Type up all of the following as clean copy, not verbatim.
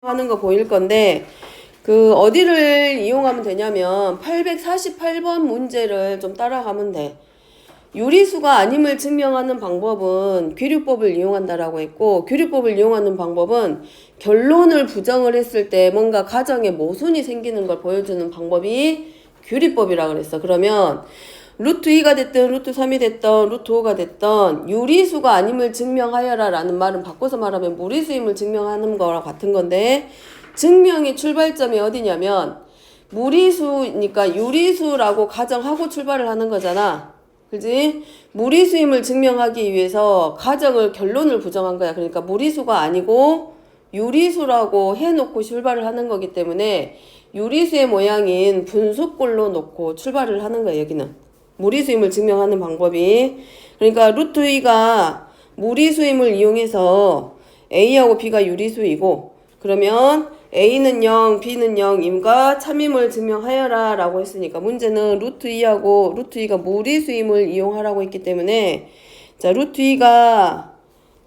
하는 거 보일 건데 그 어디를 이용하면 되냐면 848번 문제를 좀 따라가면 돼. 유리수가 아님을 증명하는 방법은 귀류법을 이용한다라고 했고, 귀류법을 이용하는 방법은 결론을 부정을 했을 때 뭔가 가정에 모순이 생기는 걸 보여주는 방법이 귀류법이라고 그랬어. 그러면 루트 2가 됐든 루트 3이 됐든 루트 5가 됐든 유리수가 아님을 증명하여라 라는 말은 바꿔서 말하면 무리수임을 증명하는 거랑 같은 건데, 증명의 출발점이 어디냐면 무리수니까 유리수라고 가정하고 출발을 하는 거잖아. 그지? 무리수임을 증명하기 위해서 가정을 결론을 부정한 거야. 그러니까 무리수가 아니고 유리수라고 해놓고 출발을 하는 거기 때문에 유리수의 모양인 분수꼴로 놓고 출발을 하는 거야. 여기는 무리수임을 증명하는 방법이. 그러니까 루트 2가 무리수임을 이용해서 A하고 B가 유리수이고, 그러면 A는 0, B는 0임과 참임을 증명하여라 라고 했으니까 문제는 루트 2하고 루트 2가 무리수임을 이용하라고 했기 때문에, 자, 루트 2가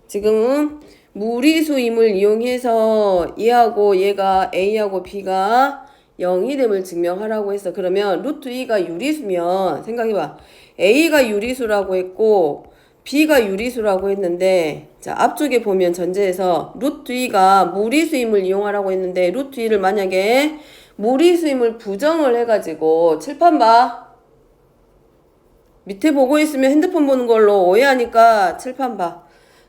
지금 무리수임을 이용해서 얘하고 얘가 A하고 B가 0이 됨을 증명하라고 했어. 그러면 루트 2가 유리수면 생각해봐. A가 유리수라고 했고 B가 유리수라고 했는데, 자, 앞쪽에 보면 전제에서 루트 2가 무리수임을 이용하라고 했는데 루트 2를 만약에 무리수임을 부정을 해가지고 칠판 봐. 밑에 보고 있으면 핸드폰 보는 걸로 오해하니까 칠판 봐.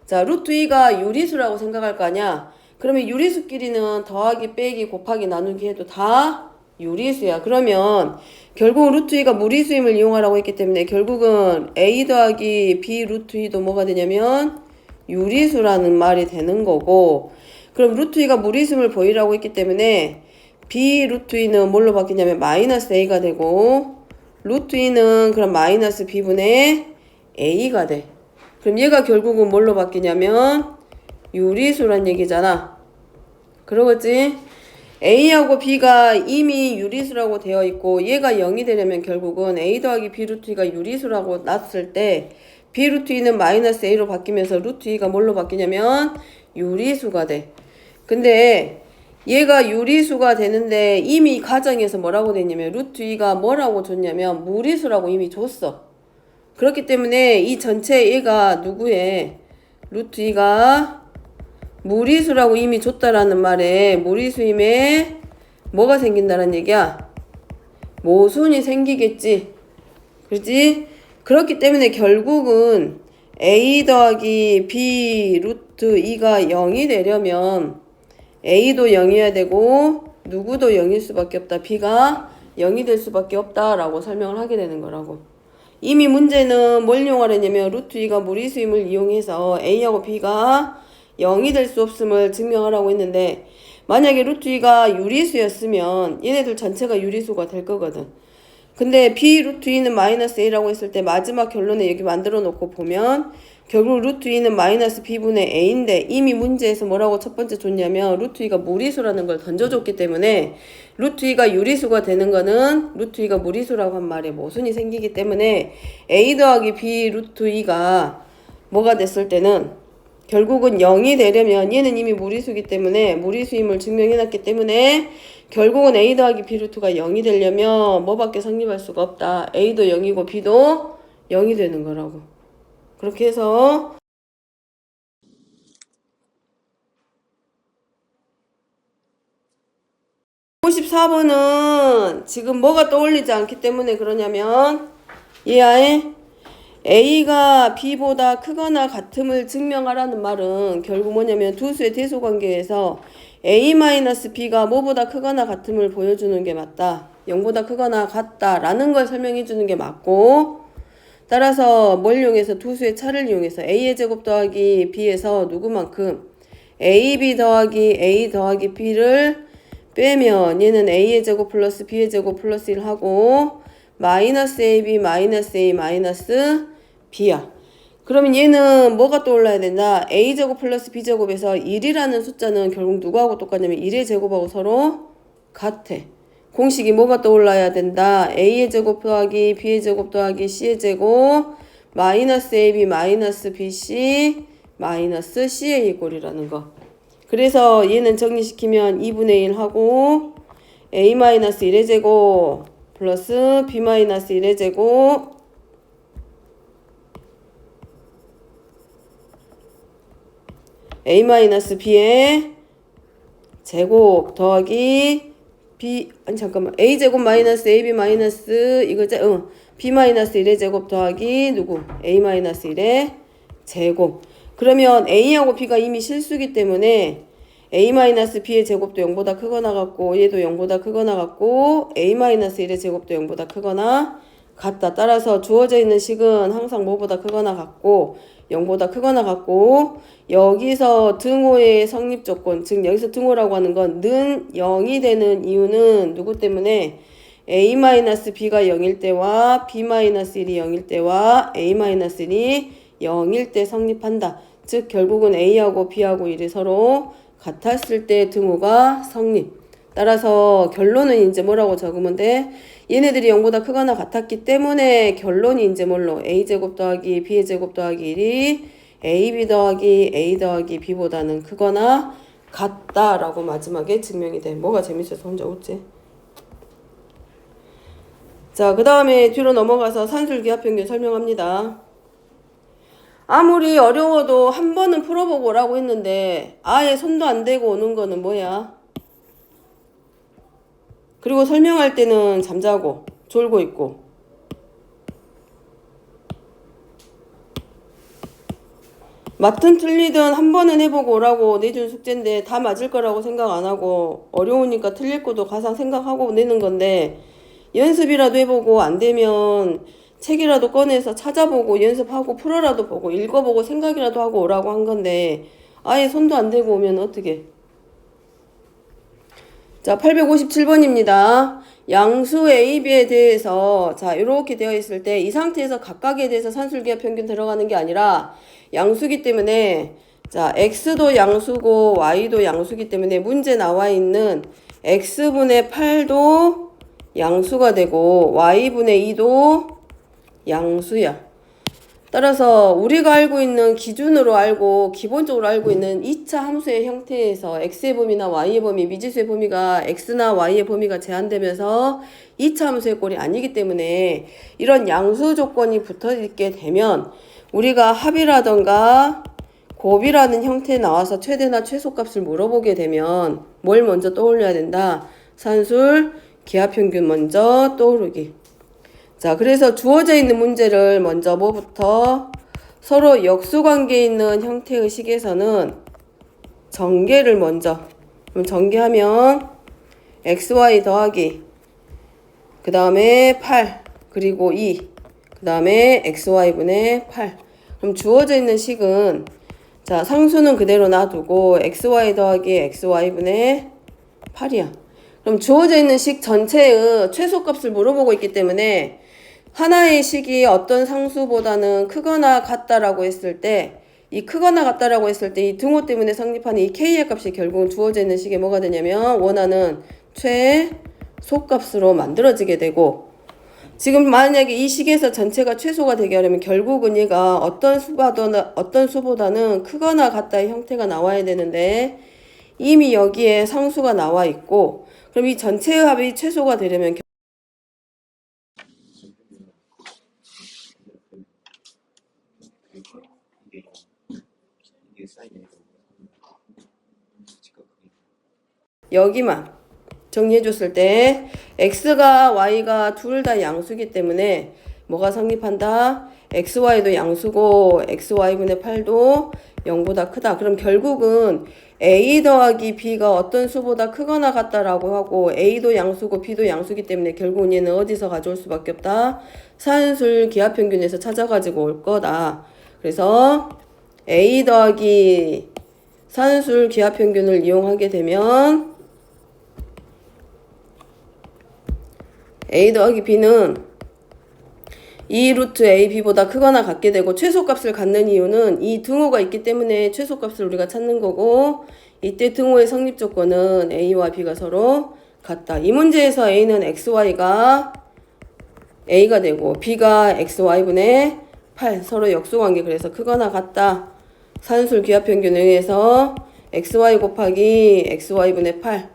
자, 루트 2가 유리수라고 생각할 거 아니야. 그러면 유리수끼리는 더하기 빼기 곱하기 나누기 해도 다 유리수야. 그러면 결국 루트 2가 무리수임을 이용하라고 했기 때문에 결국은 A 더하기 B 루트 2도 뭐가 되냐면 유리수라는 말이 되는 거고, 그럼 루트 2가 무리수임을 보이라고 했기 때문에 B 루트 2는 뭘로 바뀌냐면 마이너스 A가 되고, 루트 2는 그럼 마이너스 B분의 A가 돼. 그럼 얘가 결국은 뭘로 바뀌냐면 유리수란 얘기잖아. 그러겠지? A하고 B가 이미 유리수라고 되어 있고 얘가 0이 되려면 결국은 A 더하기 B 루트 2가 유리수라고 놨을 때 B 루트 2는 마이너스 A로 바뀌면서 루트 2가 뭘로 바뀌냐면 유리수가 돼. 근데 얘가 유리수가 되는데 이미 가정에서 뭐라고 됐냐면 루트 2가 뭐라고 줬냐면 무리수라고 이미 줬어. 그렇기 때문에 이 전체 얘가 누구의 루트 2가 무리수라고 이미 줬다라는 말에 무리수임에 뭐가 생긴다는 얘기야? 모순이 생기겠지. 그렇지? 그렇기 때문에 결국은 A 더하기 B 루트 2가 0이 되려면 A도 0이어야 되고 누구도 0일 수밖에 없다. B가 0이 될 수밖에 없다라고 설명을 하게 되는 거라고. 이미 문제는 뭘 이용하려냐면 루트 2가 무리수임을 이용해서 A하고 B가 0이 될 수 없음을 증명하라고 했는데, 만약에 루트 2가 유리수였으면 얘네들 전체가 유리수가 될 거거든. 근데 B 루트 2는 마이너스 A라고 했을 때 마지막 결론에 여기 만들어 놓고 보면 결국 루트 2는 마이너스 B분의 A인데 이미 문제에서 뭐라고 첫 번째 줬냐면 루트 2가 무리수라는 걸 던져줬기 때문에 루트 2가 유리수가 되는 거는 루트 2가 무리수라고 한 말에 모순이 생기기 때문에 A 더하기 B 루트 2가 뭐가 됐을 때는 결국은 0이 되려면 얘는 이미 무리수이기 때문에 무리수임을 증명해놨기 때문에 결국은 A 더하기 B 루트가 0이 되려면 뭐밖에 성립할 수가 없다. A도 0이고 B도 0이 되는 거라고. 그렇게 해서 54번은 지금 뭐가 떠올리지 않기 때문에 그러냐면 얘아에 A가 B보다 크거나 같음을 증명하라는 말은 결국 뭐냐면 두 수의 대소관계에서 A-B가 뭐보다 크거나 같음을 보여주는 게 맞다. 0보다 크거나 같다라는 걸 설명해 주는 게 맞고, 따라서 뭘 이용해서 두 수의 차를 이용해서 A의 제곱 더하기 B에서 누구만큼 AB 더하기 A 더하기 B를 빼면 얘는 A의 제곱 플러스 B의 제곱 플러스 1 하고 마이너스 AB 마이너스 A 마이너스 B야. 그러면 얘는 뭐가 떠올라야 된다? A제곱 플러스 B제곱에서 1이라는 숫자는 결국 누구하고 똑같냐면 1의 제곱하고 서로 같아. 공식이 뭐가 떠올라야 된다? A의 제곱 더하기 B의 제곱 더하기 C의 제곱 마이너스 AB 마이너스 BC 마이너스 CA 꼴이라는 거. 그래서 얘는 정리시키면 2분의 1 하고 a-1의 제곱 플러스 b-1의 제곱 a-b의 제곱 더하기 a 제곱 마이너스 ab 마이너스 b-1의 제곱 더하기 a-1의 제곱. 그러면 a하고 b가 이미 실수기 때문에 a-b의 제곱도 0보다 크거나 같고 얘도 0보다 크거나 같고 a-1의 제곱도 0보다 크거나 같다. 따라서 주어져 있는 식은 항상 뭐보다 크거나 같고 0보다 크거나 같고 여기서 등호의 성립 조건, 즉 여기서 등호라고 하는 건 는 0이 되는 이유는 누구 때문에 a-b가 0일 때와 b-1이 0일 때와 a-1이 0일 때 성립한다. 즉 결국은 a하고 b하고 1이 서로 같았을 때 등호가 성립. 따라서 결론은 이제 뭐라고 적으면 돼? 얘네들이 0보다 크거나 같았기 때문에 결론이 이제 뭘로? a제곱 더하기 b의 제곱 더하기 1이 ab 더하기 a 더하기 b보다는 크거나 같다라고 마지막에 증명이 돼. 뭐가 재밌어서 혼자 웃지? 자, 그 다음에 뒤로 넘어가서 산술기하평균 설명합니다. 아무리 어려워도 한 번은 풀어보고라고 했는데 아예 손도 안 대고 오는 거는 뭐야? 그리고 설명할 때는 잠자고 졸고 있고 맞든 틀리든 한 번은 해보고 오라고 내준 숙제인데 다 맞을 거라고 생각 안 하고 어려우니까 틀릴 것도 가상 생각하고 내는 건데 연습이라도 해보고 안 되면 책이라도 꺼내서 찾아보고 연습하고 풀어라도 보고 읽어보고 생각이라도 하고 오라고 한 건데 아예 손도 안 대고 오면 어떻게? 자, 857번입니다. 양수 A, B에 대해서 자 이렇게 되어 있을 때 이 상태에서 각각에 대해서 산술기하 평균 들어가는 게 아니라 양수기 때문에 자 X도 양수고 Y도 양수기 때문에 문제 나와 있는 X분의 8도 양수가 되고 Y분의 2도 양수야. 따라서 우리가 알고 있는 기준으로 알고 기본적으로 알고 있는 2차 함수의 형태에서 x의 범위나 y의 범위, 미지수의 범위가 x나 y의 범위가 제한되면서 2차 함수의 꼴이 아니기 때문에 이런 양수 조건이 붙어 있게 되면 우리가 합이라던가 곱이라는 형태에 나와서 최대나 최소값을 물어보게 되면 뭘 먼저 떠올려야 된다? 산술 기하평균 먼저 떠오르기. 자, 그래서 주어져 있는 문제를 먼저 뭐부터 서로 역수관계에 있는 형태의 식에서는 전개를 먼저 그럼 전개하면 xy 더하기 그 다음에 8 그리고 2 그 다음에 xy분의 8 그럼 주어져 있는 식은 자 상수는 그대로 놔두고 xy 더하기 xy분의 8이야. 그럼 주어져 있는 식 전체의 최소값을 물어보고 있기 때문에 하나의 식이 어떤 상수보다는 크거나 같다라고 했을 때 이 크거나 같다라고 했을 때 이 등호 때문에 성립하는 이 k의 값이 결국은 주어져 있는 식에 뭐가 되냐면 원하는 최소값으로 만들어지게 되고 지금 만약에 이 식에서 전체가 최소가 되게 하려면 결국은 얘가 어떤 수보다는 크거나 같다의 형태가 나와야 되는데 이미 여기에 상수가 나와 있고 그럼 이 전체의 합이 최소가 되려면 여기만 정리해줬을 때 x가 y가 둘 다 양수기 때문에 뭐가 성립한다? xy도 양수고 xy분의 8도 0보다 크다. 그럼 결국은 a 더하기 b가 어떤 수보다 크거나 같다라고 하고 a도 양수고 b도 양수기 때문에 결국은 얘는 어디서 가져올 수밖에 없다? 산술 기하평균에서 찾아가지고 올 거다. 그래서 a 더하기 산술 기하평균을 이용하게 되면 a 더하기 b는 2 루트 ab보다 크거나 같게 되고 최소값을 갖는 이유는 이 등호가 있기 때문에 최소값을 우리가 찾는 거고 이때 등호의 성립 조건은 a와 b가 서로 같다. 이 문제에서 a는 xy가 a가 되고 b가 xy분의 8 서로 역수관계 그래서 크거나 같다. 산술 기하평균에 의해서 xy 곱하기 xy분의 8.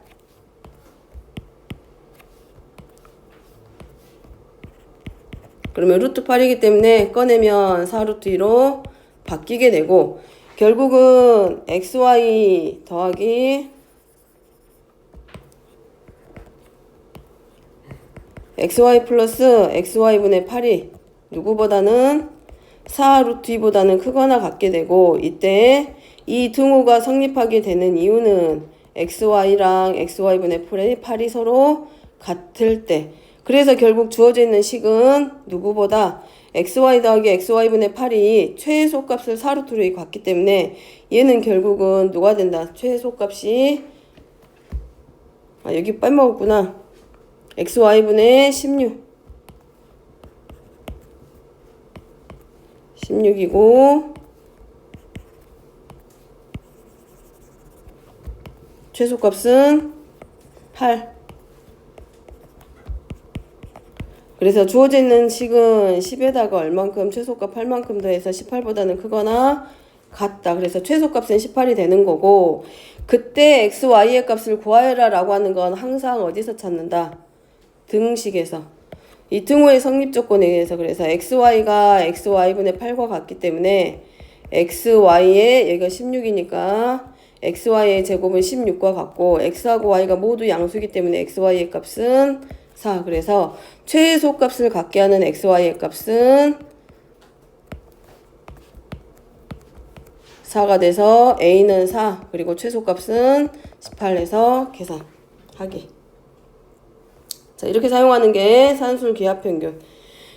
그러면 루트 8이기 때문에 꺼내면 4 루트 2로 바뀌게 되고, 결국은 xy 더하기 xy 플러스 xy분의 8이 누구보다는 4 루트 2보다는 크거나 같게 되고, 이때 이 등호가 성립하게 되는 이유는 xy랑 xy분의 8이 서로 같을 때, 그래서 결국 주어져 있는 식은 누구보다 xy 더하기 xy분의 8이 최소값을 4 루트로 갖기 때문에 얘는 결국은 누가 된다? 최소값이 여기 빼먹었구나. xy분의 16이고 최소값은 8. 그래서 주어져 있는 식은 10에다가 얼만큼 최소값 8만큼 더해서 18보다는 크거나 같다. 그래서 최소값은 18이 되는 거고, 그때 xy의 값을 구하여라 라고 하는 건 항상 어디서 찾는다? 등식에서. 이 등호의 성립 조건에 의해서. 그래서 xy가 xy분의 8과 같기 때문에 xy의 여기가 16이니까 xy의 제곱은 16과 같고, x하고 y가 모두 양수이기 때문에 xy의 값은 4. 그래서 최소값을 갖게 하는 xy의 값은 4가 돼서 a는 4, 그리고 최소값은 18해서 계산하기. 자, 이렇게 사용하는 게 산술 기하평균.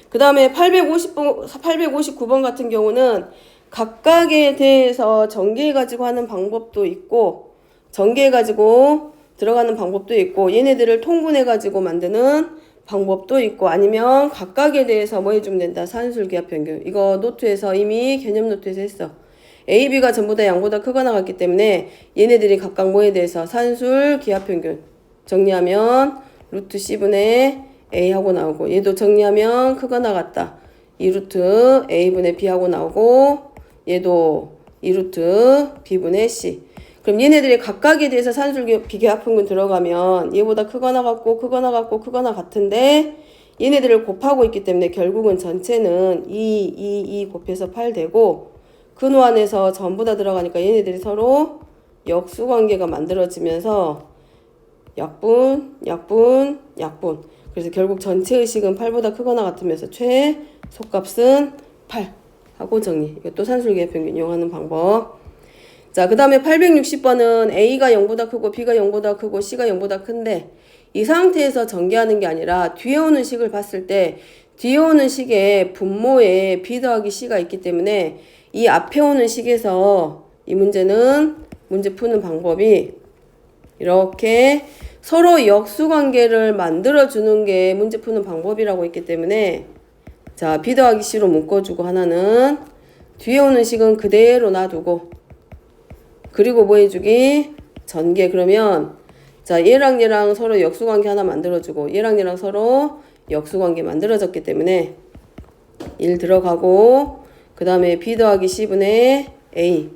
그 다음에 859번 같은 경우는 각각에 대해서 전개해가지고 하는 방법도 있고, 전개해가지고 들어가는 방법도 있고, 얘네들을 통분해가지고 만드는 방법도 있고, 아니면 각각에 대해서 뭐 해주면 된다? 산술 기하평균. 이거 노트에서 이미 개념 노트에서 했어. A, B가 전부 다 양보다 크거나 같기 때문에 얘네들이 각각 뭐에 대해서 산술 기하평균 정리하면 루트 C분의 A 하고 나오고, 얘도 정리하면 크거나 같다. 2루트 A분의 B 하고 나오고, 얘도 2루트 B분의 C. 그럼 얘네들이 각각에 대해서 산술 비교합평균 들어가면 얘보다 크거나 같고 크거나 같고 크거나 같은데, 얘네들을 곱하고 있기 때문에 결국은 전체는 2 곱해서 8 되고, 근호 안에서 전부 다 들어가니까 얘네들이 서로 역수관계가 만들어지면서 약분, 약분, 약분. 그래서 결국 전체 의식은 8보다 크거나 같으면서 최소값은 8 하고 정리. 이것도 산술기하평균 이용하는 방법. 자, 그 다음에 860번은 A가 0보다 크고 B가 0보다 크고 C가 0보다 큰데, 이 상태에서 전개하는 게 아니라 뒤에 오는 식을 봤을 때 뒤에 오는 식에 분모에 B 더하기 C가 있기 때문에 이 앞에 오는 식에서 이 문제는 문제 푸는 방법이 이렇게 서로 역수관계를 만들어주는 게 문제 푸는 방법이라고 있기 때문에, 자, B 더하기 C로 묶어주고 하나는 뒤에 오는 식은 그대로 놔두고, 그리고 뭐 해주기? 전개. 그러면 자, 얘랑 서로 역수관계 하나 만들어주고, 얘랑 서로 역수관계 만들어졌기 때문에 1 들어가고, 그 다음에 B 더하기 C분의 A,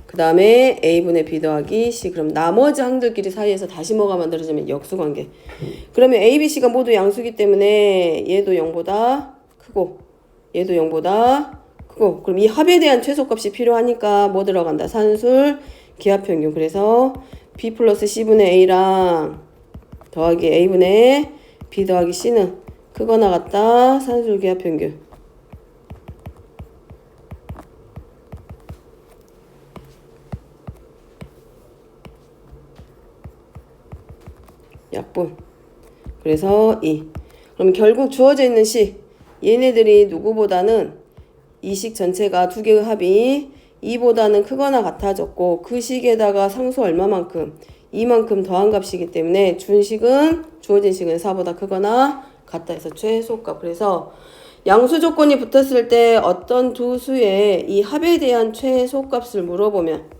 그 다음에 A분의 B 더하기 C. 그럼 나머지 항들끼리 사이에서 다시 뭐가 만들어지면 역수관계. 그러면 A, B, C가 모두 양수기 때문에 얘도 0보다 크고 얘도 0보다 크고, 그럼 이 합에 대한 최소값이 필요하니까 뭐 들어간다? 산술 기하평균. 그래서 B 플러스 C분의 A랑 더하기 A분의 B 더하기 C는 크거나 같다. 산술 기하평균. 약분. 그래서 2. 그럼 결국 주어져 있는 식, 얘네들이 누구보다는 이 식 전체가 두 개의 합이 2보다는 크거나 같아졌고, 그 식에다가 상수 얼마만큼? 2만큼 더한 값이기 때문에 주어진 식은 4보다 크거나 같다 해서 최소값. 그래서 양수 조건이 붙었을 때 어떤 두 수의 이 합에 대한 최소값을 물어보면,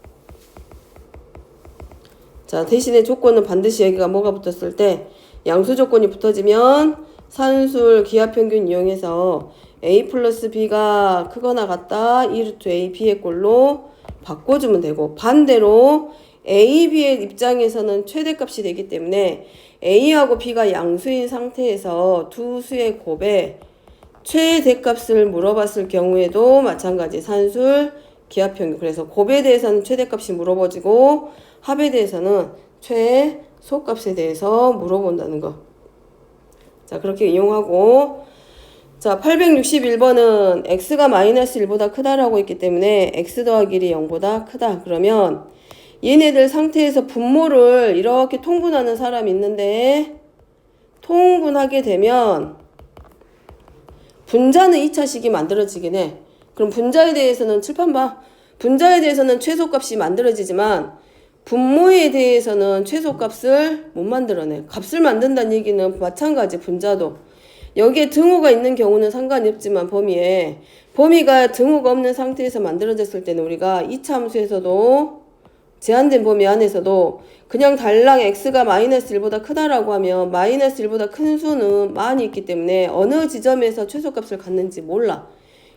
자, 대신에 조건은 반드시 여기가 뭐가 붙었을 때, 양수 조건이 붙어지면 산술 기하평균 이용해서 A 플러스 B가 크거나 같다 2루트 A B의 꼴로 바꿔주면 되고, 반대로 A, B의 입장에서는 최대값이 되기 때문에 A하고 B가 양수인 상태에서 두 수의 곱의 최대값을 물어봤을 경우에도 마찬가지 산술 기하평균. 그래서 곱에 대해서는 최대값이 물어보지고 합에 대해서는 최소값에 대해서 물어본다는 거. 자, 그렇게 이용하고, 자, 861번은 x가 마이너스 1보다 크다라고 했기 때문에 x 더하기 1이 0보다 크다. 그러면 얘네들 상태에서 분모를 이렇게 통분하는 사람이 있는데, 통분하게 되면 분자는 2차식이 만들어지긴 해. 그럼 분자에 대해서는 칠판 봐. 분자에 대해서는 최소값이 만들어지지만 분모에 대해서는 최소값을 못 만들어내. 값을 만든다는 얘기는 마찬가지 분자도. 여기에 등호가 있는 경우는 상관이 없지만 범위가 등호가 없는 상태에서 만들어졌을 때는 우리가 이차 함수에서도 제한된 범위 안에서도 그냥 달랑 x가 마이너스 1보다 크다라고 하면 마이너스 1보다 큰 수는 많이 있기 때문에 어느 지점에서 최소값을 갖는지 몰라.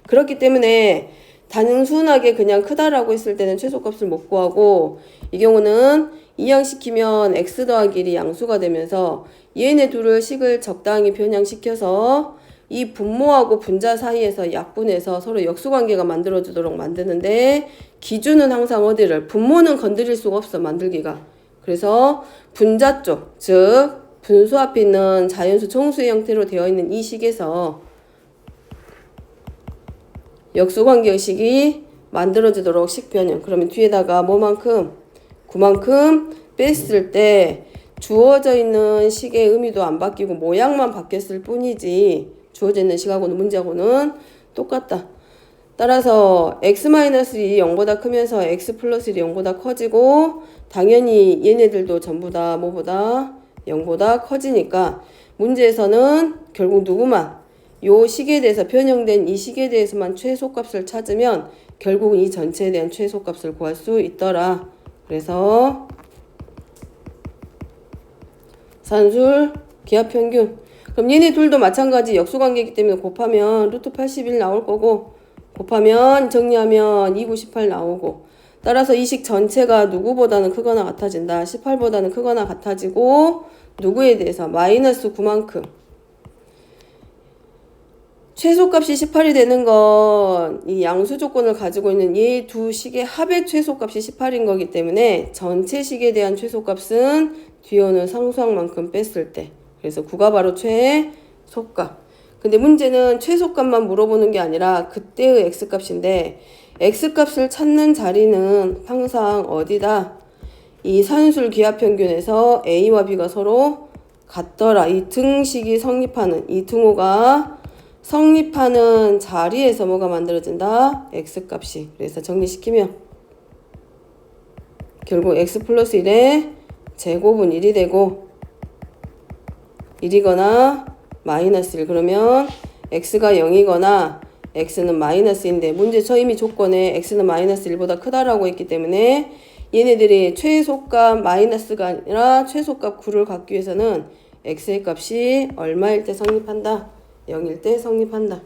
그렇기 때문에 단순하게 그냥 크다라고 했을 때는 최소값을 못 구하고 이 경우는 이항시키면 x 더하기 1이 양수가 되면서 얘네 둘을 식을 적당히 변형시켜서 이 분모하고 분자 사이에서 약분해서 서로 역수관계가 만들어지도록 만드는데 기준은 항상 어디를 분모는 건드릴 수가 없어 만들기가. 그래서 분자 쪽, 즉 분수 앞에 있는 자연수 정수의 형태로 되어 있는 이 식에서 역수관계 의식이 만들어지도록 식변형. 그러면 뒤에다가 뭐만큼? 9만큼 뺐을 때 주어져 있는 식의 의미도 안 바뀌고 모양만 바뀌었을 뿐이지 주어져 있는 식하고는 문제하고는 똑같다. 따라서 x-1이 0보다 크면서 x 플러스 1이 0보다 커지고 당연히 얘네들도 전부 다 뭐보다 0보다 커지니까 문제에서는 결국 누구만 요 식에 대해서 변형된 이 식에 대해서만 최소값을 찾으면 결국 이 전체에 대한 최소값을 구할 수 있더라. 그래서 산술 기하평균. 그럼 얘네 둘도 마찬가지 역수관계이기 때문에 곱하면 루트 81 나올 거고 곱하면 정리하면 298 나오고 따라서 이 식 전체가 누구보다는 크거나 같아진다. 18보다는 크거나 같아지고 누구에 대해서 마이너스 9만큼 최소값이 18이 되는 건 이 양수 조건을 가지고 있는 이 두 식의 합의 최소값이 18인 거기 때문에 전체 식에 대한 최소값은 뒤에 오는 상수항만큼 뺐을 때 그래서 9가 바로 최소값. 근데 문제는 최소값만 물어보는 게 아니라 그때의 x값인데 x값을 찾는 자리는 항상 어디다? 이 산술 기하평균에서 a와 b가 서로 같더라. 이 등식이 성립하는 이 등호가 성립하는 자리에서 뭐가 만들어진다? x값이. 그래서 정리시키면 결국 x 플러스 1의 제곱은 1이 되고 1이거나 마이너스 1. 그러면 x가 0이거나 x는 마이너스인데 문제 처임이 조건에 x는 마이너스 1보다 크다라고 했기 때문에 얘네들이 최소값 마이너스가 아니라 최소값 9를 갖기 위해서는 x의 값이 얼마일 때 성립한다? 0일 때 성립한다.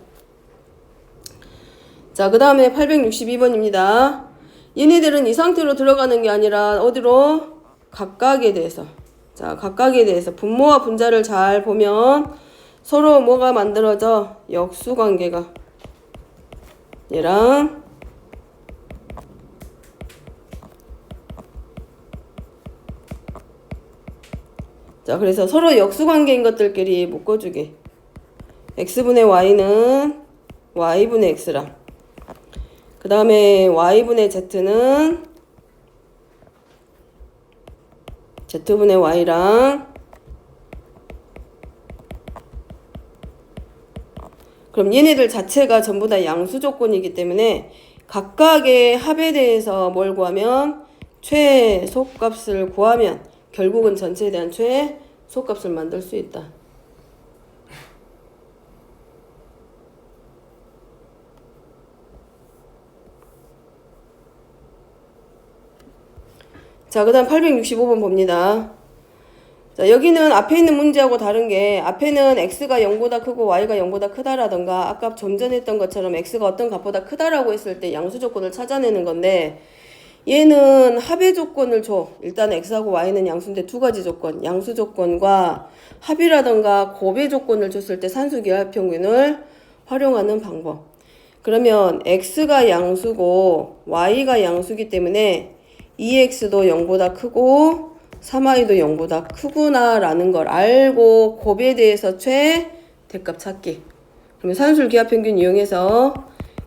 자, 그 다음에 862번입니다. 얘네들은 이 상태로 들어가는 게 아니라 어디로? 각각에 대해서. 자, 각각에 대해서 분모와 분자를 잘 보면 서로 뭐가 만들어져? 역수관계가. 얘랑 자, 그래서 서로 역수관계인 것들끼리 묶어주기. x분의 y는 y분의 x랑 그 다음에 y분의 z는 z분의 y랑 그럼 얘네들 자체가 전부 다 양수 조건이기 때문에 각각의 합에 대해서 뭘 구하면 최소값을 구하면 결국은 전체에 대한 최소값을 만들 수 있다. 자, 그 다음 865번 봅니다. 자, 여기는 앞에 있는 문제하고 다른 게 앞에는 x가 0보다 크고 y가 0보다 크다라던가 아까 좀 전에 했던 것처럼 x가 어떤 값보다 크다라고 했을 때 양수 조건을 찾아내는 건데 얘는 합의 조건을 줘. 일단 x하고 y는 양수인데 두 가지 조건. 양수 조건과 합이라던가 곱의 조건을 줬을 때 산수기하평균을 활용하는 방법. 그러면 x가 양수고 y가 양수기 때문에 2x도 0보다 크고 3y도 0보다 크구나 라는 걸 알고 곱에 대해서 최대값 찾기. 그러면 산술기하평균 이용해서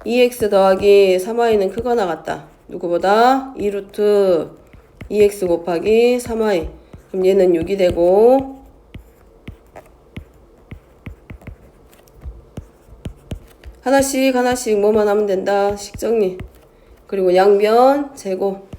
2x 더하기 3y는 크거나 같다. 누구보다 2루트 2x 곱하기 3y. 그럼 얘는 6이 되고 하나씩 뭐만 하면 된다. 식정리. 그리고 양변 제곱.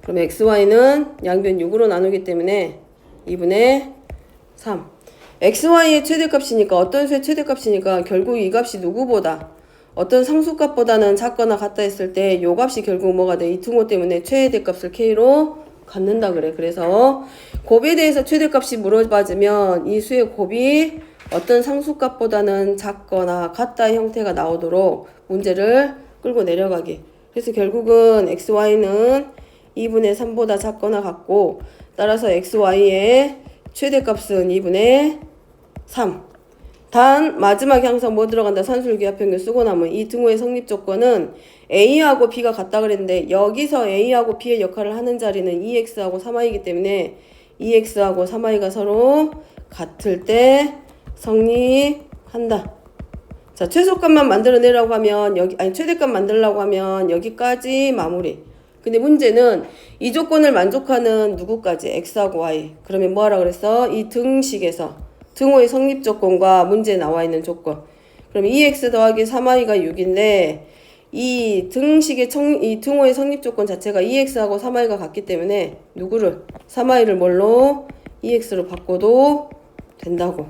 그럼 xy는 양변 6으로 나누기 때문에 2분의 3. xy의 최대값이니까 어떤 수의 최대값이니까 결국 이 값이 누구보다 어떤 상수값보다는 작거나 같다 했을 때 요 값이 결국 뭐가 돼? 이 등호 때문에 최대값을 k로 갖는다 그래. 그래서 곱에 대해서 최대값이 물어봐지면 이 수의 곱이 어떤 상수값보다는 작거나 같다 형태가 나오도록 문제를 끌고 내려가기. 그래서 결국은 xy는 2분의 3보다 작거나 같고 따라서 xy의 최대값은 2분의 3. 단 마지막에 항상 뭐 들어간다? 산술기하평균 쓰고 나면 이 등호의 성립 조건은 a하고 b가 같다 그랬는데 여기서 a하고 b의 역할을 하는 자리는 2x하고 3y이기 때문에 2x하고 3y가 서로 같을 때 성립한다. 자, 최소값만 만들어내라고 하면 최대값 만들려고 하면 여기까지 마무리. 근데 문제는 이 조건을 만족하는 누구까지? x하고 y. 그러면 뭐 하라 그랬어? 이 등식에서 등호의 성립 조건과 문제에 나와 있는 조건. 그럼 2x 더하기 3y가 6인데 이 등식의 이 등호의 성립 조건 자체가 2x하고 3y가 같기 때문에 누구를? 3y를 뭘로? 2x로 바꿔도 된다고.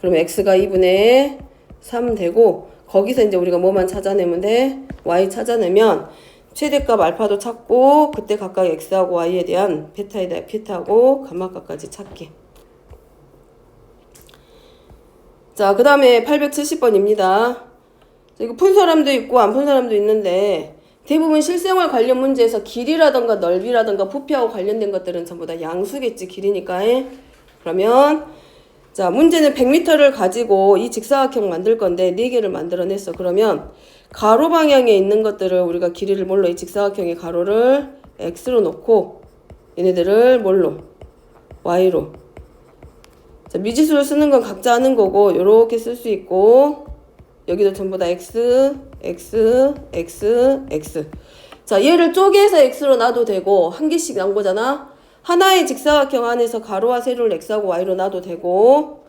그럼 x가 2분의 3 되고 거기서 이제 우리가 뭐만 찾아내면 돼? y 찾아내면 최대값 알파도 찾고 그때 각각 x하고 y에 대한 베타하고 감마값까지 찾기. 자, 그 다음에 870번입니다. 이거 푼 사람도 있고 안 푼 사람도 있는데 대부분 실생활 관련 문제에서 길이라던가 넓이라던가 부피하고 관련된 것들은 전부 다 양수겠지. 길이니까. 그러면 자, 문제는 100m를 가지고 이 직사각형 만들 건데 4개를 만들어냈어. 그러면 가로 방향에 있는 것들을 우리가 길이를 뭘로? 이 직사각형의 가로를 x로 놓고 얘네들을 뭘로? y로. 자, 미지수를 쓰는 건 각자 하는 거고 요렇게 쓸 수 있고 여기도 전부 다 x, x, x, x. 자, 얘를 쪼개서 x로 놔도 되고 한 개씩 나온 거잖아. 하나의 직사각형 안에서 가로와 세로를 x하고 y로 놔도 되고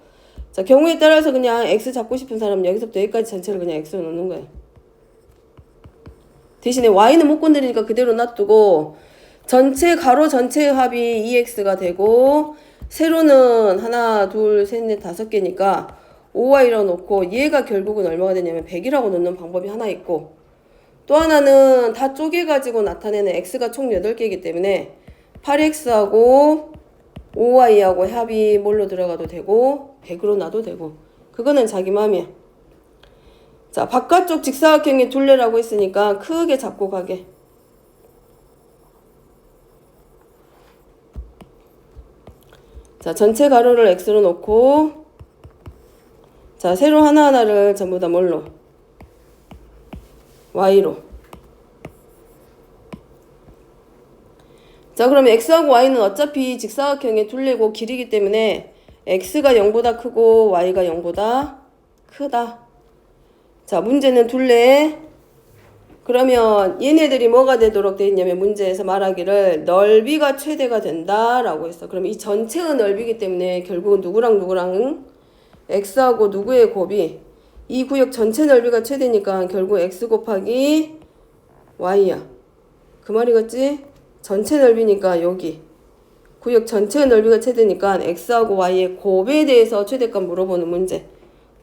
자, 경우에 따라서 그냥 x 잡고 싶은 사람은 여기서부터 여기까지 전체를 그냥 x로 놓는 거야. 대신에 y는 못 건드리니까 그대로 놔두고 전체 가로 전체의 합이 2x가 되고 세로는 하나, 둘, 셋, 넷, 5개니까 5y라고 놓고 얘가 결국은 얼마가 되냐면 100이라고 놓는 방법이 하나 있고 또 하나는 다 쪼개가지고 나타내는 x가 총 8개이기 때문에 8x하고 5y하고 합이 뭘로 들어가도 되고 100으로 놔도 되고 그거는 자기 맘이야. 자, 바깥쪽 직사각형의 둘레라고 했으니까 크게 잡고 가게. 자, 전체 가로를 x로 놓고 자, 세로 하나하나를 전부 다 뭘로? y로. 자, 그러면 x하고 y는 어차피 직사각형의 둘레고 길이기 때문에 x가 0보다 크고 y가 0보다 크다. 자, 문제는 둘레. 그러면 얘네들이 뭐가 되도록 되어 있냐면 문제에서 말하기를 넓이가 최대가 된다라고 했어. 그럼 이 전체의 넓이기 때문에 결국은 누구랑 x하고 누구의 곱이 이 구역 전체 넓이가 최대니까 결국 x 곱하기 y야. 그 말이겠지? 전체 넓이니까 여기 구역 전체의 넓이가 최대니까 x하고 y의 곱에 대해서 최대값 물어보는 문제.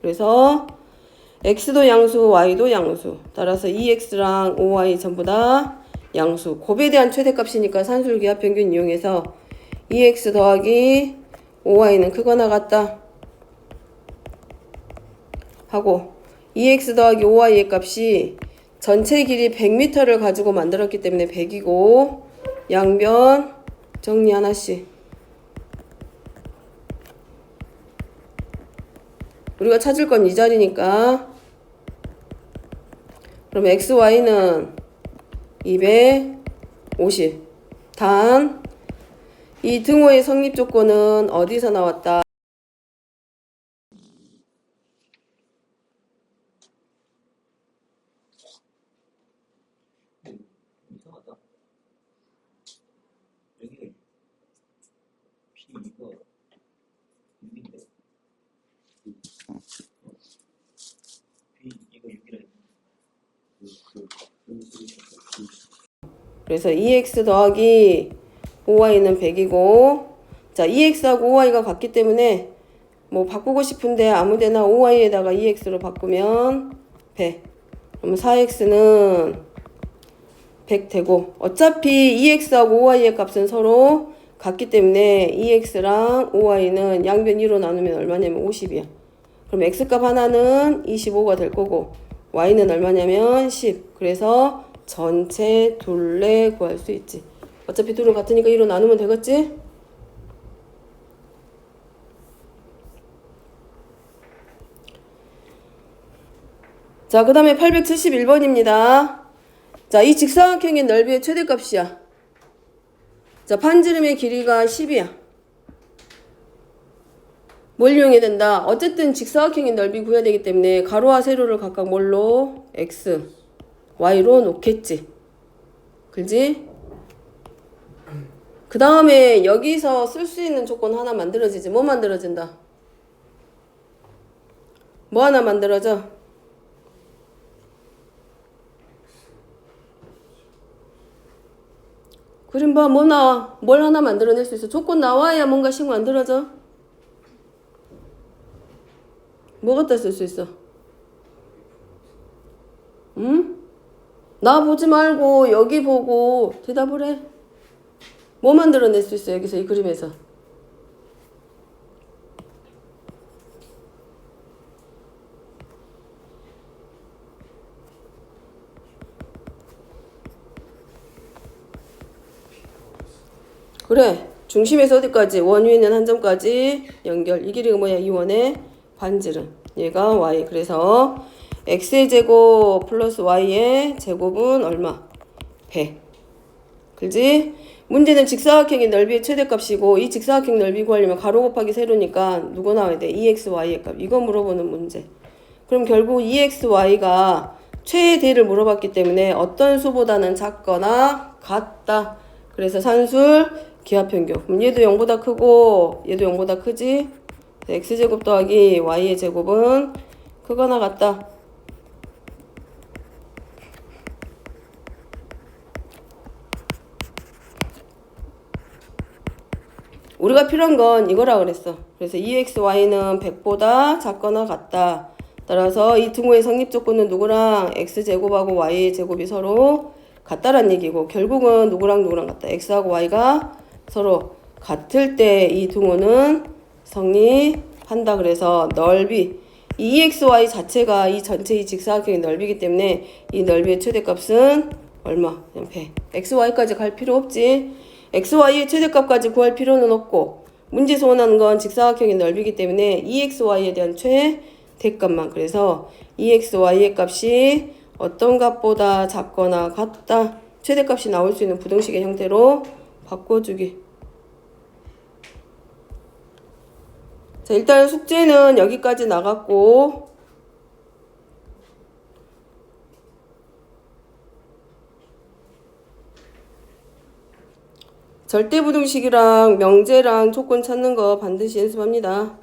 그래서 x도 양수, y도 양수. 따라서 2x랑 5y 전부 다 양수. 곱에 대한 최대값이니까 산술기하평균 이용해서 2x 더하기 5y는 크거나 같다 하고 2x 더하기 5y의 값이 전체 길이 100m를 가지고 만들었기 때문에 100이고 양변 정리 하나씩. 우리가 찾을 건 이 자리니까 그럼 xy는 250. 단 이 등호의 성립 조건은 어디서 나왔다? 이상하다. 여기가 P 이거 6인데 P 이거 6이라 그래서 2x 더하기 5y는 100이고 자 2x하고 5y가 같기 때문에 뭐 바꾸고 싶은데 아무데나 5y에다가 2x로 바꾸면 100. 그럼 4x는 100 되고 어차피 2x하고 5y의 값은 서로 같기 때문에 2x랑 5y는 양변 2로 나누면 얼마냐면 50이야. 그럼 x값 하나는 25가 될 거고 y는 얼마냐면 10. 그래서 전체 둘레 구할 수 있지. 어차피 둘은 같으니까 2로 나누면 되겠지? 자, 그 다음에 871번입니다. 자, 이 직사각형의 넓이의 최대값이야. 자, 반지름의 길이가 10이야. 뭘 이용해야 된다? 어쨌든 직사각형의 넓이 구해야 되기 때문에 가로와 세로를 각각 뭘로? x, y로 놓겠지. 그지? 그 다음에 여기서 쓸 수 있는 조건 하나 만들어지지. 뭐 만들어진다? 뭐 하나 만들어져? 그림 봐, 뭐 나와? 뭘 하나 만들어낼 수 있어? 조건 나와야 뭔가 식 만들어져? 뭐 갖다 쓸 수 있어? 응? 나 보지 말고 여기 보고 대답을 해. 뭐 만들어낼 수 있어 여기서 이 그림에서? 그래 중심에서 어디까지? 원 위에 있는 한 점까지 연결. 이 길이가 뭐야? 이 원의 반지름. 얘가 y. 그래서 x의 제곱 플러스 y의 제곱은 얼마? 100. 그지? 문제는 직사각형의 넓이의 최대값이고 이 직사각형 넓이 구하려면 가로 곱하기 세로니까 누구 나와야 돼? 2xy의 값. 이거 물어보는 문제. 그럼 결국 2xy가 최대를 물어봤기 때문에 어떤 수보다는 작거나 같다. 그래서 산술 기하평균. 그럼 얘도 0보다 크고 얘도 0보다 크지? x제곱 더하기 y의 제곱은 크거나 같다. 우리가 필요한 건 이거라 그랬어. 그래서 2xy는 100보다 작거나 같다. 따라서 이 등호의 성립 조건은 누구랑 x제곱하고 y제곱이 서로 같다란 얘기고 결국은 누구랑 누구랑 같다. x하고 y가 서로 같을 때 이 등호는 성립한다. 그래서 넓이 이 2xy 자체가 이 전체 이 직사각형의 넓이기 때문에 이 넓이의 최대값은 얼마? 그냥 100. xy까지 갈 필요 없지. xy의 최대값까지 구할 필요는 없고 문제에서 원하는 건 직사각형의 넓이기 때문에 2xy에 대한 최대값만. 그래서 2xy의 값이 어떤 값보다 작거나 같다. 최대값이 나올 수 있는 부등식의 형태로 바꿔주기. 자, 일단 숙제는 여기까지 나갔고 절대부등식이랑 명제랑 조건 찾는 거 반드시 연습합니다.